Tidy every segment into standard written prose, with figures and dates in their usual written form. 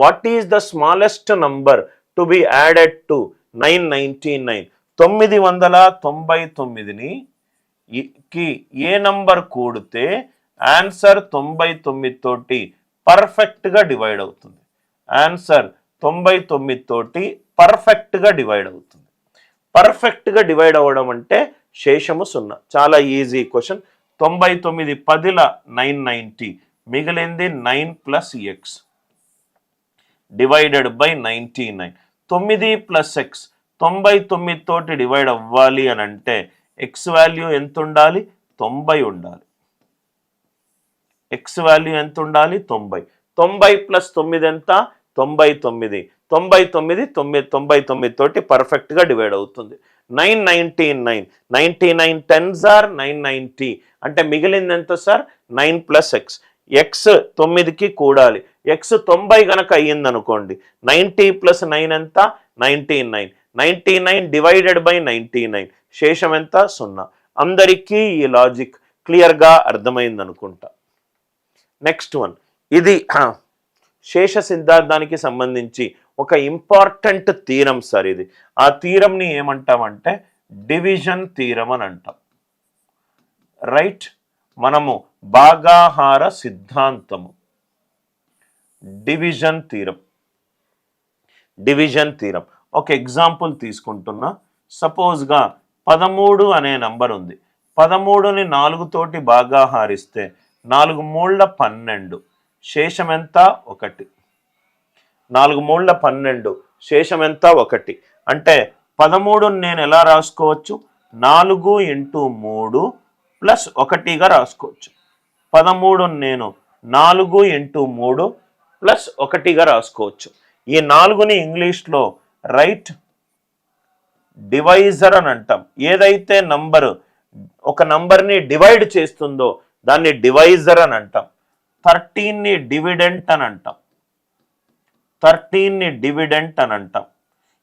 What is the smallest number to be added to 999? 999ని కి ఏ number కూడితే answer 99 తోటి పర్ఫెక్ట్గా డివైడ్ అవుతుంది. ఆన్సర్ 99 తోటి పర్ఫెక్ట్గా డివైడ్ అవుతుంది. పర్ఫెక్ట్గా డివైడ్ అవ్వడం అంటే శేషము 0. చాలా ఈజీ క్వశ్చన్. 99 10ల 990, మిగిలింది 9 plus X divided by 99. 9 plus X 99 తోటి డివైడ్ అవ్వాలి అని అంటే ఎక్స్ వాల్యూ ఎంత ఉండాలి? 90 ఉండాలి. ఎక్స్ వాల్యూ ఎంత ఉండాలి? 90. 90 ప్లస్ 9 ఎంత? 99. 99 తోటి పర్ఫెక్ట్గా డివైడ్ అవుతుంది. 999 99 10s ఆర్ 990 అంటే మిగిలింది ఎంత సార్? 9 plus X. ఎక్స్ 9కి కూడాలి. ఎక్స్ 90 కనుక అయ్యింది అనుకోండి, 90 ప్లస్ 9 ఎంత? 99. 99 డివైడెడ్ బై 99, శేషం ఎంత? 0. అందరికీ ఈ లాజిక్ క్లియర్గా అర్థమైంది అనుకుంటా. నెక్స్ట్ వన్, ఇది శేష సిద్ధాంతానికి సంబంధించి ఒక ఇంపార్టెంట్ థీరం సార్ ఇది. ఆ థీరంని ఏమంటామంటే డివిజన్ థీరం అని అంటాం. రైట్, మనము భాగాహార సిద్ధాంతము, డివిజన్ థీరం. డివిజన్ థీరం ఒక ఎగ్జాంపుల్ తీసుకుంటున్నా. సపోజ్గా 13 అనే నంబర్ ఉంది. 13ని 4 తోటి భాగాహారిస్తే 4 మూళ్ళ 12, శేషం ఎంత? 1. 4 మూళ్ళ 12, శేషం ఎంత? 1. అంటే 13ని నేను ఎలా రాసుకోవచ్చు? 4 ఇంటూ 3 ప్లస్ 1గా రాసుకోవచ్చు. 13ని నేను 4 ఇంటూ 3 ప్లస్ 1గా రాసుకోవచ్చు. ఈ 4ని ఇంగ్లీష్లో రైట్ డివైజర్ అని అంటాం. ఏదైతే నంబరు ఒక నంబర్ని డివైడ్ చేస్తుందో దాన్ని డివైజర్ అని అంటాం. 13ని డివిడెంట్ అని అంటాం. 13ని డివిడెంట్ అని అంటాం.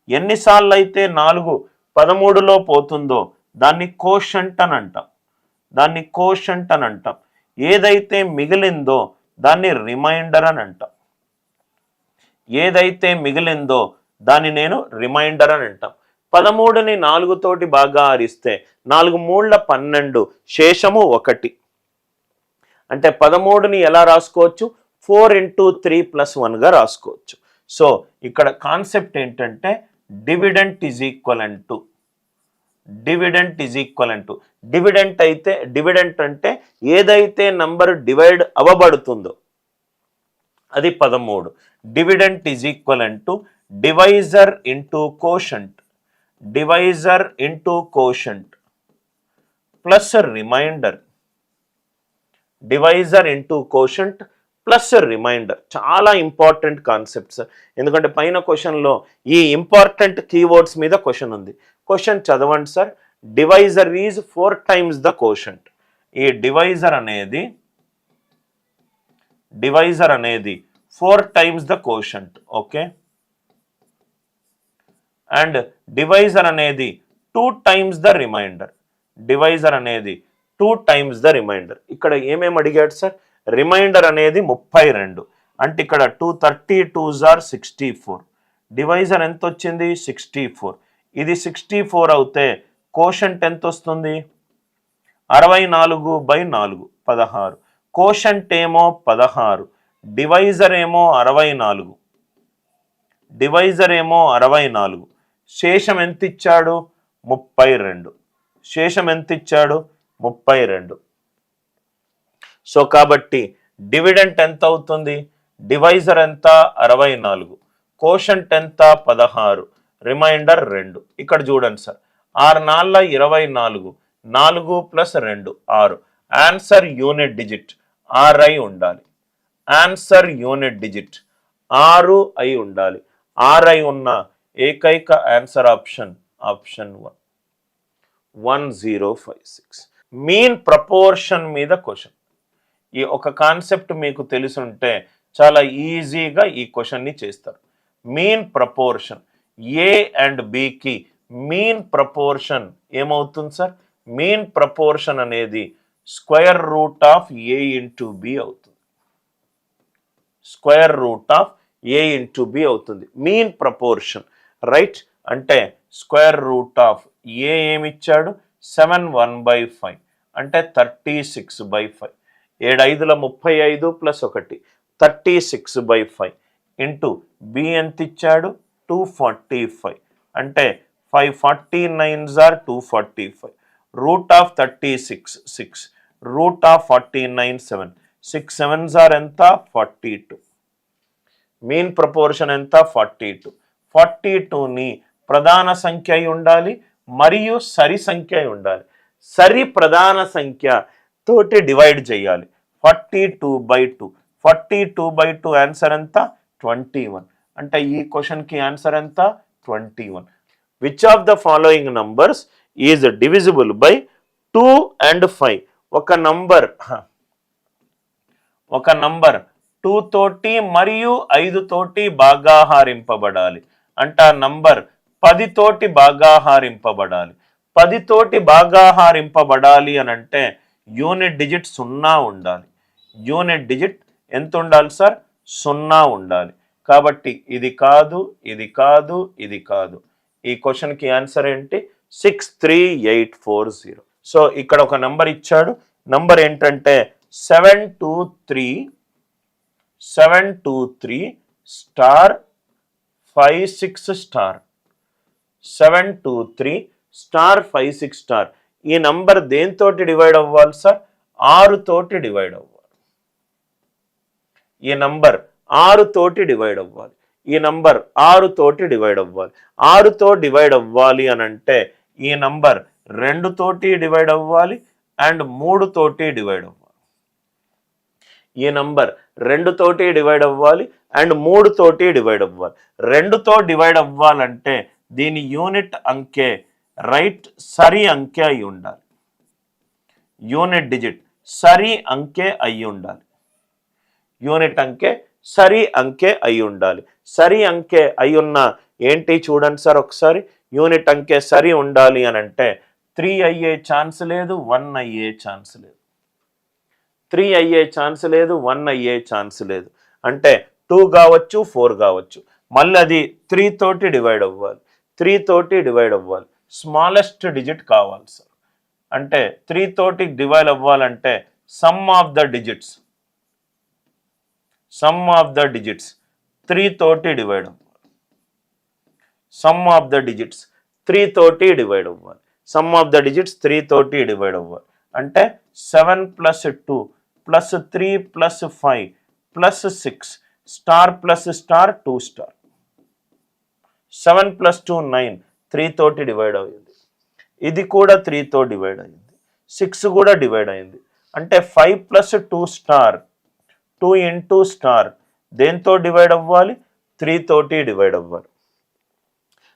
ఎన్నిసార్లు అయితే 4 13లో పోతుందో దాన్ని కోషంట్ అని అంటాం. దాన్ని కోషంట్ అని అంటాం. ఏదైతే మిగిలిందో దాన్ని రిమైండర్ అని అంటాం. ఏదైతే మిగిలిందో దాన్ని నేను రిమైండర్ అని అంటాం. 13ని 4 తోటి భాగాహారిస్తే 4 మూళ్ళ 12, శేషము 1. అంటే 13ని ఎలా రాసుకోవచ్చు? 4 ఇంటూ 3 ప్లస్ 1గా రాసుకోవచ్చు. సో ఇక్కడ కాన్సెప్ట్ ఏంటంటే dividend is equivalent to, dividend is equivalent to, dividend అంటే ఏదైతే నంబర్ డివైడ్ అవ్వబడుతుందో అది 13. Dividend is equivalent to divisor into quotient, divisor into quotient plus remainder, divisor into quotient plus remainder. చాలా important concepts. ఎందుకంటే పైన క్వశ్చన్లో ఈ important keywords మీద question ఉంది. క్వశ్చన్ చదవండి sir. Divisor is 4 times the quotient. ఈ డివైజర్ అనేది 4 times the quotient. Okay, and divisor అనేది 2 times ద రిమైండర్. డివైజర్ అనేది 2 times ద రిమైండర్. ఇక్కడ ఏమేమి అడిగాడు సార్? రిమైండర్ అనేది 32. అంటే ఇక్కడ 232s ఆర్ 64. డివైజర్ ఎంత వచ్చింది? 64. ఇది 64 అవుతే కోషంట్ ఎంత వస్తుంది? 64/4 16. కోషంట్ ఏమో 16, డివైజర్ ఏమో 64. డివైజర్ ఏమో 64. శేషం ఎంత ఇచ్చాడు? 32. శేషం ఎంత ఇచ్చాడు? 32. సో కాబట్టి డివిడెంట్ ఎంత అవుతుంది? డివైజర్ ఎంత? 64. కోషంట్ ఎంత? 16. రిమైండర్ 2. ఇక్కడ చూడండి sir, 6 4 24, 4 plus 2 6. Answer unit digit 6 అయి ఉండాలి. ఆన్సర్ యూనిట్ డిజిట్ 6 అయి ఉండాలి. 6 అయి ఉన్న ఏకైక ఆన్సర్ ఆప్షన్ 1, 1056. మీన్ ప్రపోర్షన్ మీద క్వశ్చన్. ఈ ఒక కాన్సెప్ట్ మీకు తెలుసుంటే చాలా ఈజీగా ఈ క్వశ్చన్ని చేస్తారు. మీన్ ప్రపోర్షన్, ఏ అండ్ బికి మీన్ ప్రపోర్షన్ ఏమవుతుంది సార్? మీన్ ప్రపోర్షన్ అనేది square root of A into B అవుతుంది. Square root of A into B అవుతుంది. Mean proportion right. అంటే స్క్వేర్ రూట్ ఆఫ్ ఏ ఏమిచ్చాడు 7/1/5 అంటే 36/5. 7 5 35 ప్లస్ 1 36/5 ఇంటూ బి ఎంత ఇచ్చాడు 245 అంటే 549s are 245. Root of 36 6 root of 49 7 6 7s are ఎంత 42. మీన్ ప్రపోర్షన్ ఎంత 42. 42ని ప్రధాన సంఖ్య అయి ఉండాలి మరియు సరి సంఖ్య అయి ఉండాలి. సరి ప్రధాన సంఖ్య తోటి డివైడ్ చేయాలి. 42/2 42/2 ఆన్సర్ ఎంత 21. అంటే ఈ క్వశ్చన్కి ఆన్సర్ ఎంత 21. Which of the following numbers is divisible by 2 and 5? ఒక నంబర్ 2 తోటి మరియు 5 తోటి భాగాహారింపబడాలి. అంటే ఆ నంబర్ 10 తోటి భాగాహారింపబడాలి. 10 తోటి భాగాహారింపబడాలి అని అంటే యూనిట్ డిజిట్ 0 ఉండాలి. యూనిట్ డిజిట్ ఎంత ఉండాలి సార్ 0 ఉండాలి. కాబట్టి ఇది కాదు, ఇది కాదు, ఇది కాదు. ఈ క్వశ్చన్కి ఆన్సర్ ఏంటి 63840. సో ఇక్కడ ఒక నంబర్ ఇచ్చాడు. నంబర్ ఏంటంటే 723 స్టార్ 56 స్టార్ 723 స్టార్ 56 స్టార్. ఈ నంబర్ దేనితోటి డివైడ్ అవ్వాలి సార్ 6 తోటి డివైడ్ అవ్వాలి. ఈ నంబర్ 6 తోటి డివైడ్ అవ్వాలి. ఈ నంబర్ 6 తోటి డివైడ్ అవ్వాలి. 6తో డివైడ్ అవ్వాలి అని అంటే ఈ నంబర్ 2 తోటి డివైడ్ అవ్వాలి అండ్ 3 తోటి డివైడ్ అవ్వాలి. ఈ నంబర్ 2 తోటి డివైడ్ అవ్వాలి అండ్ 3 తోటి డివైడ్ అవ్వాలి. 2తో డివైడ్ అవ్వాలంటే దీని యూనిట్ అంకె రైట్ సరి అంకె అయి ఉండాలి. యూనిట్ డిజిట్ సరి అంకె అయి ఉండాలి. యూనిట్ అంకె సరి అంకె అయి ఉండాలి. సరి అంకె అయి ఉన్న ఏంటి చూడండి సార్ ఒకసారి. యూనిట్ అంకె సరి ఉండాలి అని అంటే 3 అయ్యే ఛాన్స్ లేదు, 1 అయ్యే ఛాన్స్ లేదు. 3 అయ్యే ఛాన్స్ లేదు, 1 అయ్యే ఛాన్స్ లేదు. అంటే 2 కావచ్చు, 4 కావచ్చు. మళ్ళీ అది 3 తోటి డివైడ్ అవ్వాలి. 3 తోటి డివైడ్ అవ్వాలి. స్మాలెస్ట్ డిజిట్ కావాలి సార్. అంటే 3 తోటి డివైడ్ అవ్వాలంటే సమ్ ఆఫ్ ద డిజిట్స్ 3 తోటి డివైడ్ అవ్వాలి. సమ్ ఆఫ్ ద డిజిట్స్ 3 తోటి డివైడ్ అవ్వాలి. సమ్ ఆఫ్ ద డిజిట్స్ 3 తోటి డివైడ్ అవ్వాలి. అంటే 7 + 2 + 3 + 5 + 6 స్టార్ ప్లస్ స్టార్ 2 స్టార్. 7 + 2 9 3 తోటి డివైడ్ అయింది. ఇది కూడా 3తో డివైడ్ అయింది. 6 కూడా డివైడ్ అయింది. అంటే 5 + 2 స్టార్ 2 × స్టార్ దేంతో డివైడ్ అవ్వాలి 3 తోటి డివైడ్ అవ్వాలి.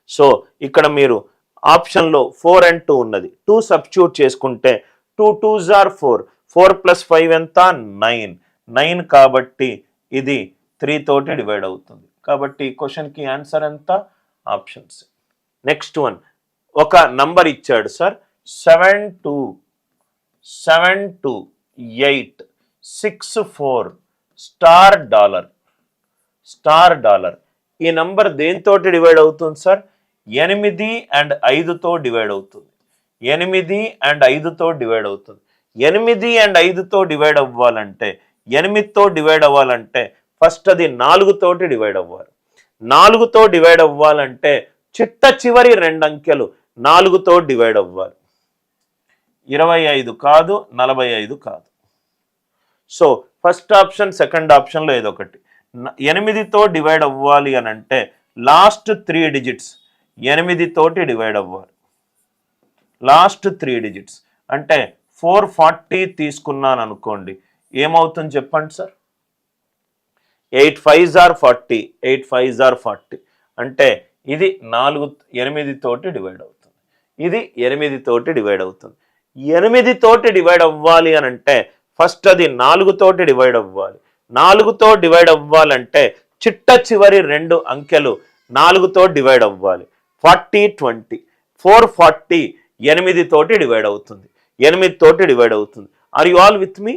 సో ఇక్కడ మీరు ఆప్షన్లో 4 and 2 ఉన్నది. 2 సబ్స్టిట్యూట్ చేసుకుంటే 2 2s are 4 4 + 5 ఎంత 9 కాబట్టి ఇది 3 తోటి డివైడ్ అవుతుంది. కాబట్టి ఈ క్వశ్చన్కి ఆన్సర్ ఎంత ఆప్షన్స్. నెక్స్ట్ వన్ ఒక నంబర్ ఇచ్చాడు సార్ 7284 స్టార్ డాలర్. ఈ నంబర్ దేనితోటి డివైడ్ అవుతుంది సార్ 8 and 5తో డివైడ్ అవుతుంది. 8 and 5తో డివైడ్ అవుతుంది. 8 and 5తో డివైడ్ అవ్వాలంటే 8తో డివైడ్ అవ్వాలంటే ఫస్ట్ అది 4 తోటి డివైడ్ అవ్వాలి. 4తో డివైడ్ అవ్వాలంటే చిట్ట చివరి 2 అంకెలు 4తో డివైడ్ అవ్వాలి. 25 కాదు, 45 కాదు. సో ఫస్ట్ ఆప్షన్ సెకండ్ ఆప్షన్లో ఏదో ఒకటి. 8తో డివైడ్ అవ్వాలి అని అంటే లాస్ట్ 3 డిజిట్స్ 8 తోటి డివైడ్ అవ్వాలి. లాస్ట్ 3 డిజిట్స్ అంటే 440 తీసుకున్నాను అనుకోండి ఏమవుతుంది చెప్పండి sir 8 5s are 40 8 5s are 40 అంటే ఇది 8 తోటి డివైడ్ అవుతుంది. ఇది 8 తోటి డివైడ్ అవుతుంది. 8 తోటి డివైడ్ అవ్వాలి అని అంటే ఫస్ట్ అది 4 తోటి డివైడ్ అవ్వాలి. 4తో డివైడ్ అవ్వాలంటే చిట్ట చివరి 2 అంకెలు 4తో డివైడ్ అవ్వాలి. 40 20 440 8 తోటి డివైడ్ అవుతుంది. 8 తోటి డివైడ్ అవుతుంది. Are you all with me?